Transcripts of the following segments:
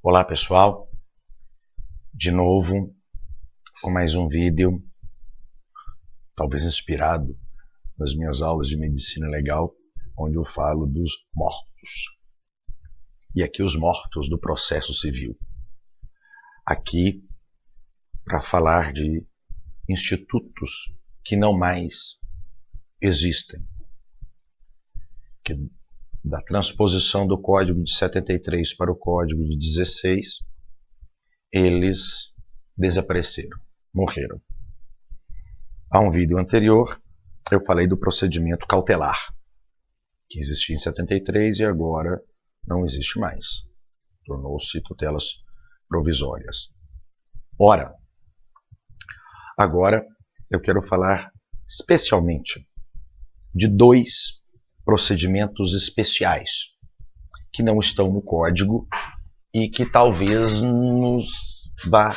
Olá pessoal, de novo com mais um vídeo, talvez inspirado nas minhas aulas de medicina legal, onde eu falo dos mortos. E aqui os mortos do processo civil. Aqui para falar de institutos que não mais existem. Da transposição do Código de 73 para o Código de 16, eles desapareceram, morreram. Há um vídeo anterior, eu falei do procedimento cautelar, que existia em 73 e agora não existe mais. Tornou-se tutelas provisórias. Ora, agora eu quero falar especialmente de dois procedimentos especiais que não estão no Código e que talvez nos vá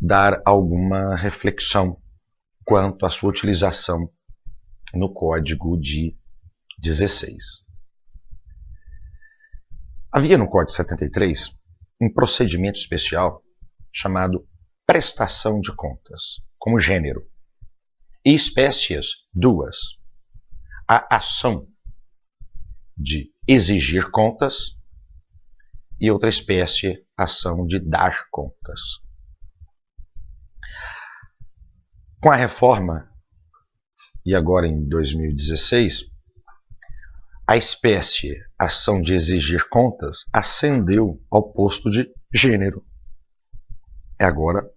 dar alguma reflexão quanto à sua utilização no Código de 16. Havia no Código 73 um procedimento especial chamado prestação de contas, como gênero, e espécies duas: a ação de exigir contas e outra espécie, a ação de dar contas. Com a reforma, e agora em 2016, a espécie ação de exigir contas ascendeu ao posto de gênero. Agora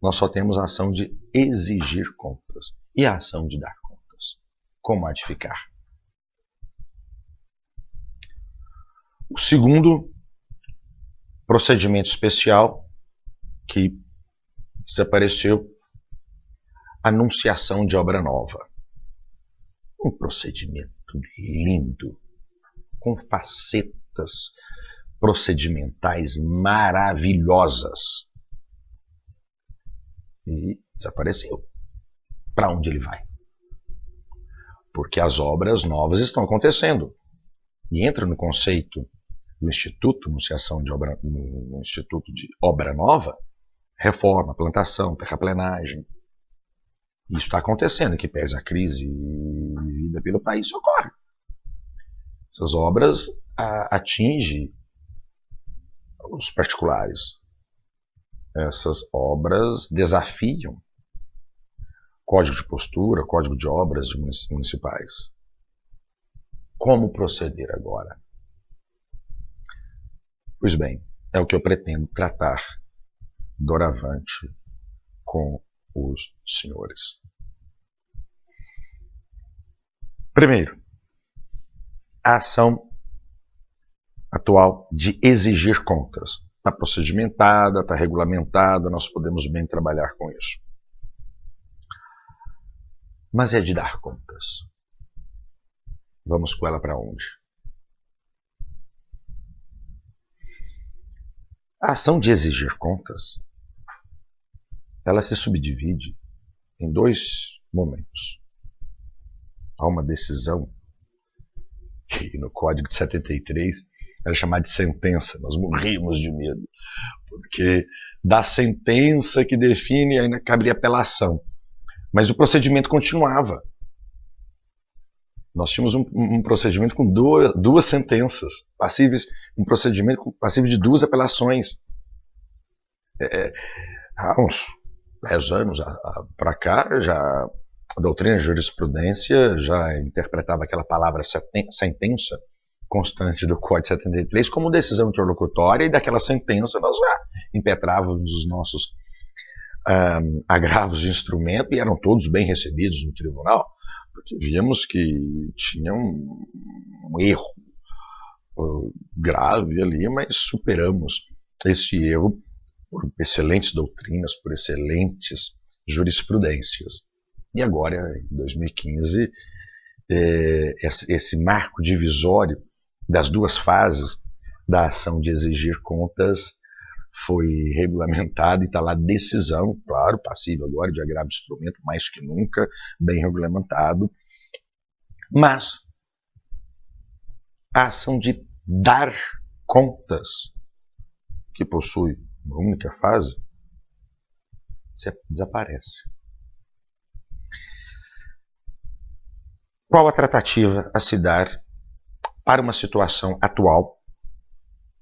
nós só temos a ação de exigir contas e a ação de dar contas. Como há de ficar? O segundo procedimento especial que desapareceu, anunciação de obra nova. Um procedimento lindo, com facetas procedimentais maravilhosas. E desapareceu. Para onde ele vai? Porque as obras novas estão acontecendo. E entra no conceito do Instituto, anunciação de obra, no Instituto de Obra Nova, reforma, plantação, terraplenagem. Isso está acontecendo, que pese a crise vivida pelo país, isso ocorre. Essas obras atingem os particulares. Essas obras desafiam Código de Postura, Código de Obras municipais. Como proceder agora? Pois bem, é o que eu pretendo tratar doravante com os senhores. Primeiro, a ação atual de exigir contas. Está procedimentada, está regulamentada, nós podemos bem trabalhar com isso. Mas é de dar contas. Vamos com ela para onde? A ação de exigir contas, ela se subdivide em dois momentos. Há uma decisão que no Código de 73 era chamada de sentença. Nós morríamos de medo, porque da sentença que define ainda caberia apelação. Mas o procedimento continuava. Nós tínhamos um procedimento com duas sentenças passíveis, um procedimento passível de duas apelações. Há uns 10 anos para cá, já a doutrina de jurisprudência já interpretava aquela palavra sentença constante do Código 73 como decisão interlocutória, e daquela sentença nós já impetrávamos os nossos agravos de instrumento, e eram todos bem recebidos no tribunal, porque víamos que tinha um erro grave ali, mas superamos esse erro por excelentes doutrinas, por excelentes jurisprudências. E agora, em 2015, esse marco divisório das duas fases da ação de exigir contas foi regulamentado e está lá decisão, claro, passível agora de agravo de instrumento, mais que nunca, bem regulamentado. Mas a ação de dar contas que possui uma única fase, desaparece. Qual a tratativa a se dar para uma situação atual,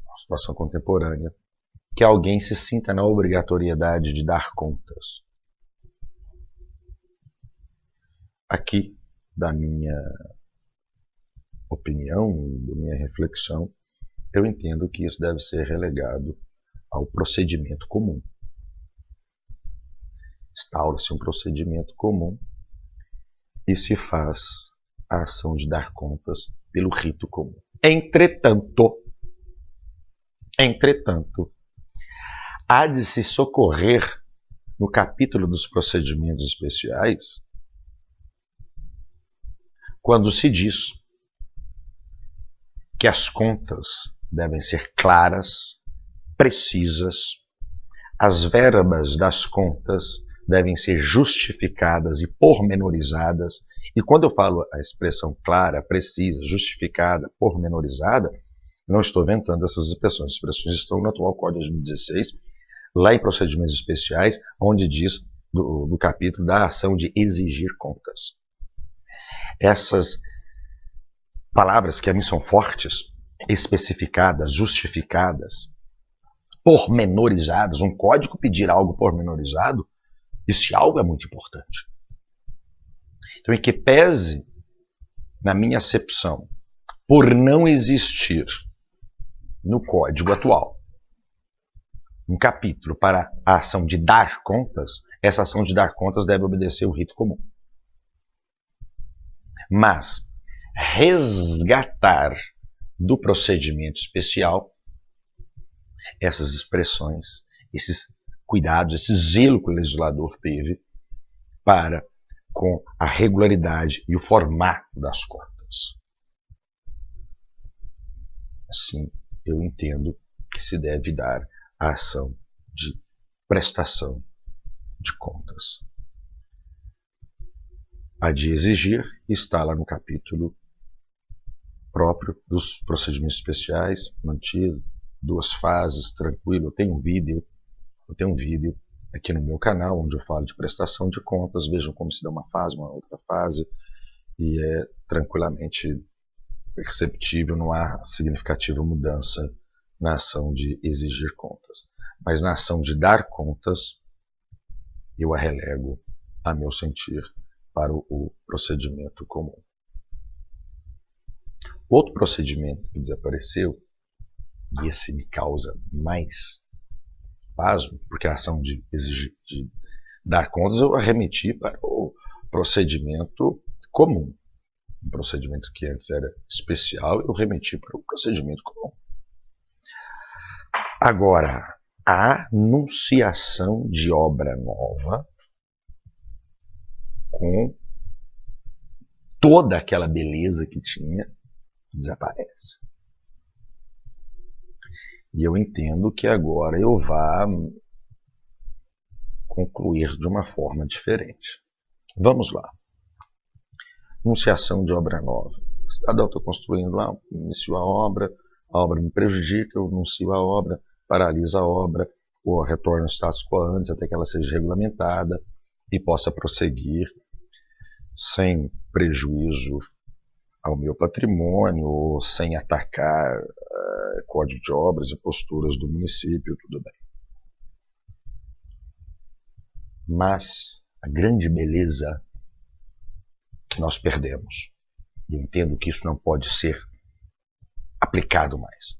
uma situação contemporânea, que alguém se sinta na obrigatoriedade de dar contas? Aqui, da minha opinião, da minha reflexão, eu entendo que isso deve ser relegado ao procedimento comum. Instaura-se um procedimento comum e se faz a ação de dar contas pelo rito comum. Entretanto, há de se socorrer no capítulo dos procedimentos especiais quando se diz que as contas devem ser claras, precisas, as verbas das contas devem ser justificadas e pormenorizadas. E quando eu falo a expressão clara, precisa, justificada, pormenorizada, não estou inventando essas expressões. As expressões estão no atual Código de 2016, lá em procedimentos especiais, onde diz do capítulo da ação de exigir contas. Essas palavras que a mim são fortes, especificadas, justificadas, pormenorizadas, um código pedir algo pormenorizado, esse algo é muito importante. Então, em que pese, na minha acepção, por não existir no código atual um capítulo para a ação de dar contas, essa ação de dar contas deve obedecer o rito comum. Mas resgatar do procedimento especial essas expressões, esses cuidados, esse zelo que o legislador teve para com a regularidade e o formato das contas. Assim, eu entendo que se deve dar a ação de prestação de contas. A de exigir está lá no capítulo próprio dos procedimentos especiais, mantido, 2 fases, tranquilo. Eu tenho um vídeo aqui no meu canal onde eu falo de prestação de contas. Vejam como se dá uma fase, uma outra fase, e é tranquilamente perceptível, não há significativa mudança na ação de exigir contas. Mas na ação de dar contas, eu a relego, a meu sentir, para o procedimento comum. Outro procedimento que desapareceu, e esse me causa mais pasmo, porque a ação de exigir, de dar contas, eu a remeti para o procedimento comum. Um procedimento que antes era especial, eu remeti para o procedimento comum. Agora, a anunciação de obra nova com toda aquela beleza que tinha, desaparece. E eu entendo que agora eu vá concluir de uma forma diferente. Vamos lá. Anunciação de obra nova. Cidadão, estou construindo lá, inicio a obra me prejudica, eu anuncio a obra, paraliso a obra, ou retorno ao status quo antes até que ela seja regulamentada e possa prosseguir sem prejuízo ao meu patrimônio, ou sem atacar código de obras e posturas do município, tudo bem. Mas a grande beleza que nós perdemos, e eu entendo que isso não pode ser aplicado mais,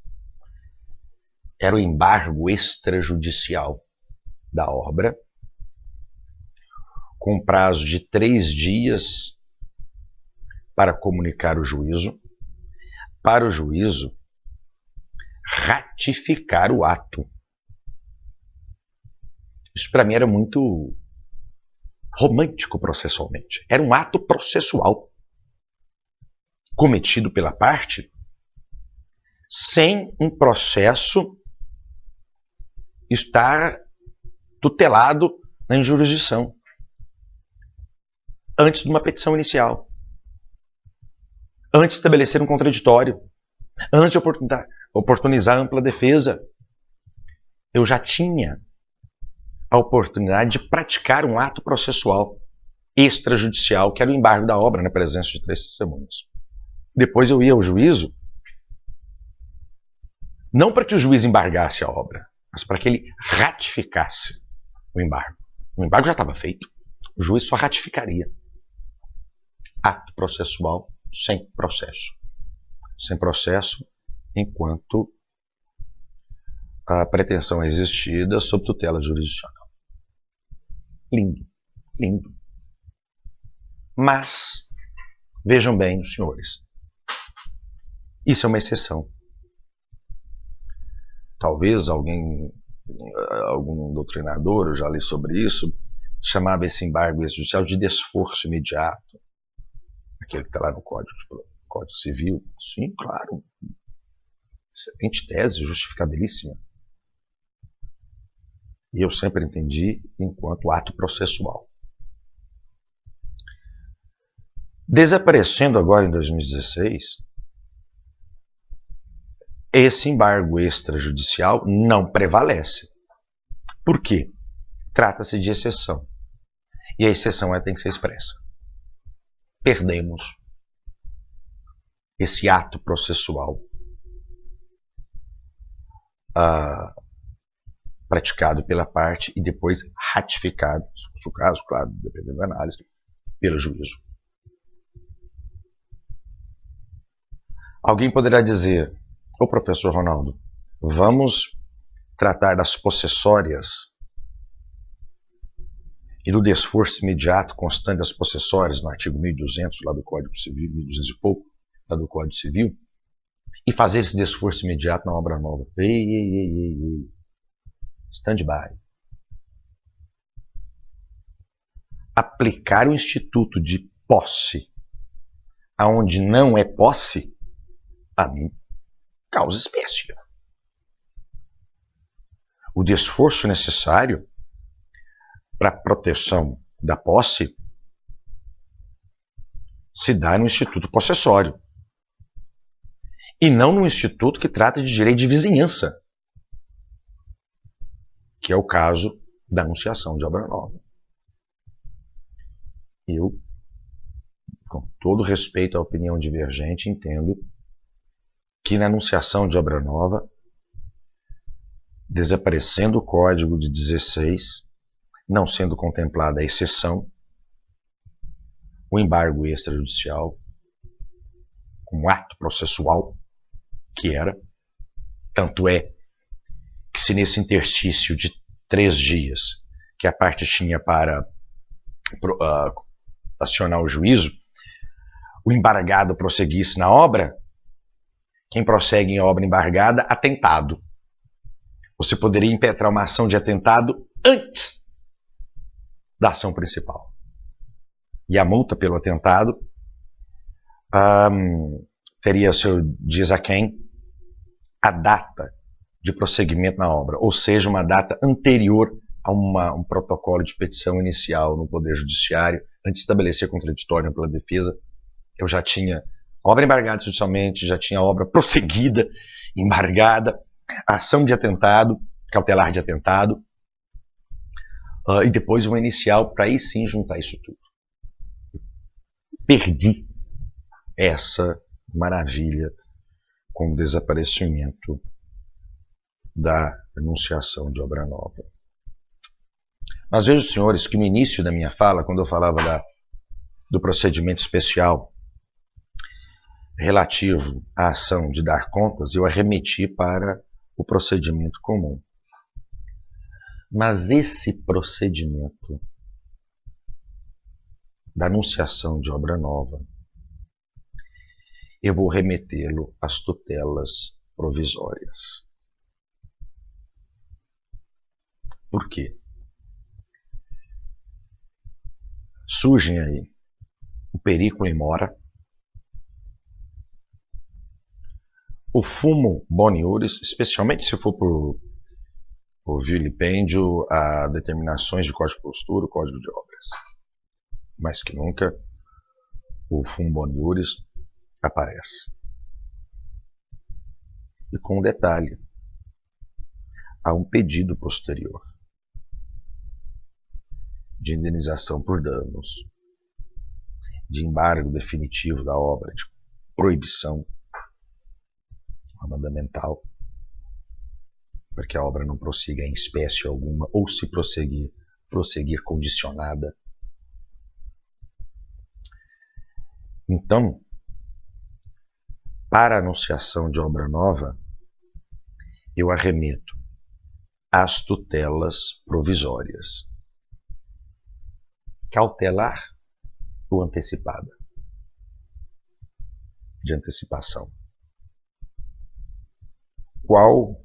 era o embargo extrajudicial da obra, com prazo de 3 dias para comunicar o juízo, para o juízo ratificar o ato. Isso para mim era muito romântico processualmente. Era um ato processual cometido pela parte sem um processo estar tutelado na jurisdição antes de uma petição inicial, antes de estabelecer um contraditório, antes de oportunizar ampla defesa. eu já tinha a oportunidade de praticar um ato processual extrajudicial, que era o embargo da obra na presença de 3 testemunhas. Depois eu ia ao juízo, não para que o juiz embargasse a obra, mas para que ele ratificasse o embargo. O embargo já estava feito, o juiz só ratificaria. Ato processual sem processo. Sem processo enquanto a pretensão é existida sob tutela jurisdicional. Lindo, lindo. Mas, vejam bem, senhores, isso é uma exceção. Talvez algum doutrinador, eu já li sobre isso, chamava esse embargo extrajudicial de desforço imediato. Aquele que está lá no Código Civil. Sim, claro. Excelente tese, justificabilíssima. E eu sempre entendi enquanto ato processual. Desaparecendo agora em 2016, esse embargo extrajudicial não prevalece. Por quê? Trata-se de exceção. E a exceção tem que ser expressa. Perdemos esse ato processual praticado pela parte e depois ratificado, se for o caso, claro, dependendo da análise, pelo juízo. Alguém poderá dizer, ô professor Ronaldo, vamos tratar das possessórias e do desforço imediato constante das possessórias no artigo 1200 lá do Código Civil, 1200 e pouco lá do Código Civil, e fazer esse desforço imediato na obra nova. Ei. Stand-by. Aplicar o instituto de posse aonde não é posse, a mim, causa espécie. O desforço necessário para a proteção da posse se dá no instituto possessório e não no instituto que trata de direito de vizinhança, que é o caso da anunciação de obra nova. Eu, com todo respeito à opinião divergente, entendo que na anunciação de obra nova, desaparecendo o Código de 16, não sendo contemplada a exceção, o embargo extrajudicial, como ato processual, que era, tanto é que se nesse interstício de 3 dias que a parte tinha para acionar o juízo, o embargado prosseguisse na obra, quem prossegue em obra embargada, atentado. Você poderia impetrar uma ação de atentado antes da ação principal. E a multa pelo atentado teria seu diz a quem a data de prosseguimento na obra, ou seja, uma data anterior a um protocolo de petição inicial no Poder Judiciário, antes de estabelecer contraditório pela defesa. Eu já tinha obra embargada judicialmente, já tinha obra prosseguida, embargada, ação de atentado, cautelar de atentado, e depois uma inicial para aí sim juntar isso tudo. Perdi essa maravilha com o desaparecimento da anunciação de obra nova. Mas vejam, senhores, que no início da minha fala, quando eu falava do procedimento especial relativo à ação de dar contas, eu arremeti para o procedimento comum. Mas esse procedimento da anunciação de obra nova, eu vou remetê-lo às tutelas provisórias. Por quê? Surgem aí o periculum in mora, o fumo boni iuris, especialmente se for por vilipêndio a determinações de código de postura, código de obras. Mais que nunca, o fumo boni iuris aparece. E com um detalhe, a um pedido posterior de indenização por danos, de embargo definitivo da obra, de proibição mandamental, para que a obra não prossiga em espécie alguma, ou se prosseguir condicionada. Então, para a anunciação de obra nova, eu arremeto às tutelas provisórias, cautelar ou antecipada, de antecipação. Qual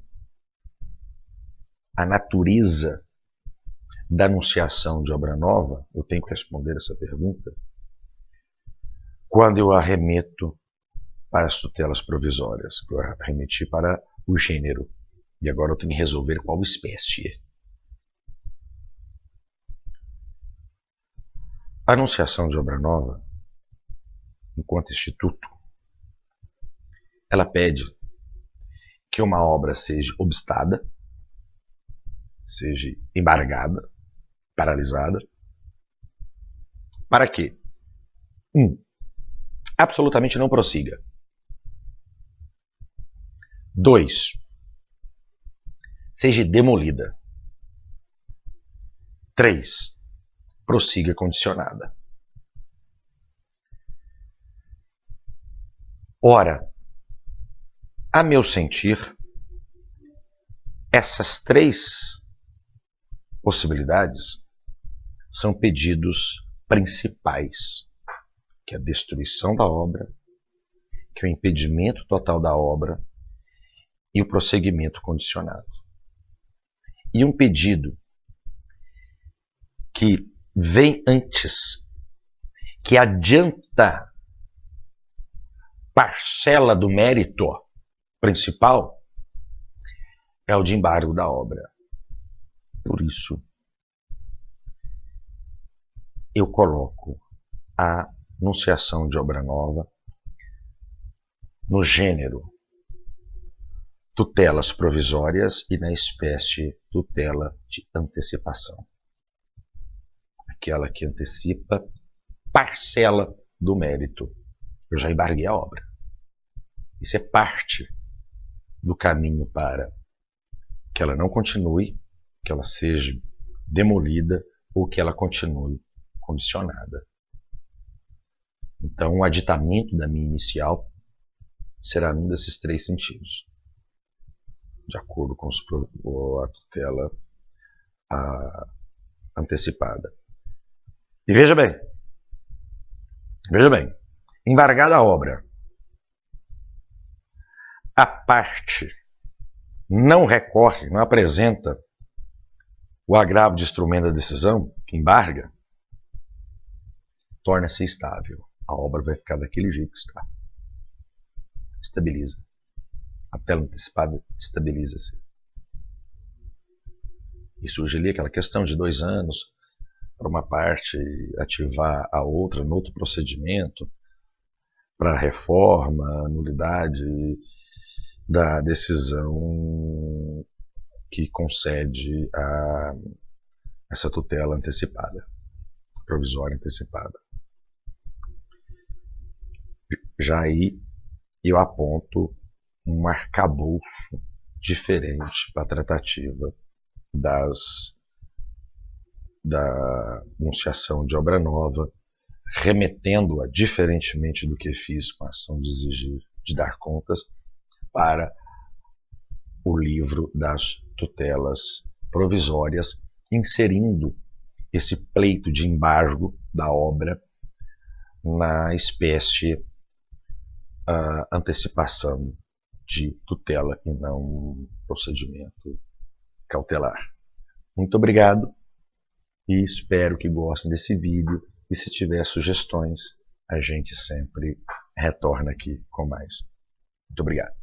a natureza da anunciação de obra nova? Eu tenho que responder essa pergunta quando eu arremeto para as tutelas provisórias, que eu arremeti para o gênero. E agora eu tenho que resolver qual espécie. A anunciação de obra nova, enquanto instituto, ela pede que uma obra seja obstada, seja embargada, paralisada. Para quê? Absolutamente não prossiga. 2. Seja demolida. 3. Prossiga condicionada. Ora, a meu sentir, essas 3 possibilidades são pedidos principais, que é a destruição da obra, que é o impedimento total da obra e o prosseguimento condicionado. E um pedido que vem antes, que adianta parcela do mérito principal, é o de embargo da obra. Por isso, eu coloco a anunciação de obra nova no gênero tutelas provisórias e na espécie tutela de antecipação. Aquela que antecipa parcela do mérito. Eu já embarguei a obra. Isso é parte do caminho para que ela não continue, que ela seja demolida ou que ela continue condicionada. Então, o aditamento da minha inicial será num desses 3 sentidos, de acordo com a tutela antecipada. E veja bem, embargada a obra, a parte não recorre, não apresenta o agravo de instrumento da decisão, que embarga, torna-se estável. A obra vai ficar daquele jeito que está. Estabiliza. A tela antecipada estabiliza-se. E surge ali aquela questão de 2 anos para uma parte ativar a outra no outro procedimento, para reforma, nulidade da decisão que concede essa tutela antecipada, provisória antecipada. Já aí eu aponto um arcabouço diferente para a tratativa da anunciação de obra nova, remetendo-a, diferentemente do que fiz com a ação de exigir, de dar contas, para o livro das tutelas provisórias, inserindo esse pleito de embargo da obra na espécie antecipação de tutela e não procedimento cautelar. Muito obrigado e espero que gostem desse vídeo, e se tiver sugestões, a gente sempre retorna aqui com mais. Muito obrigado.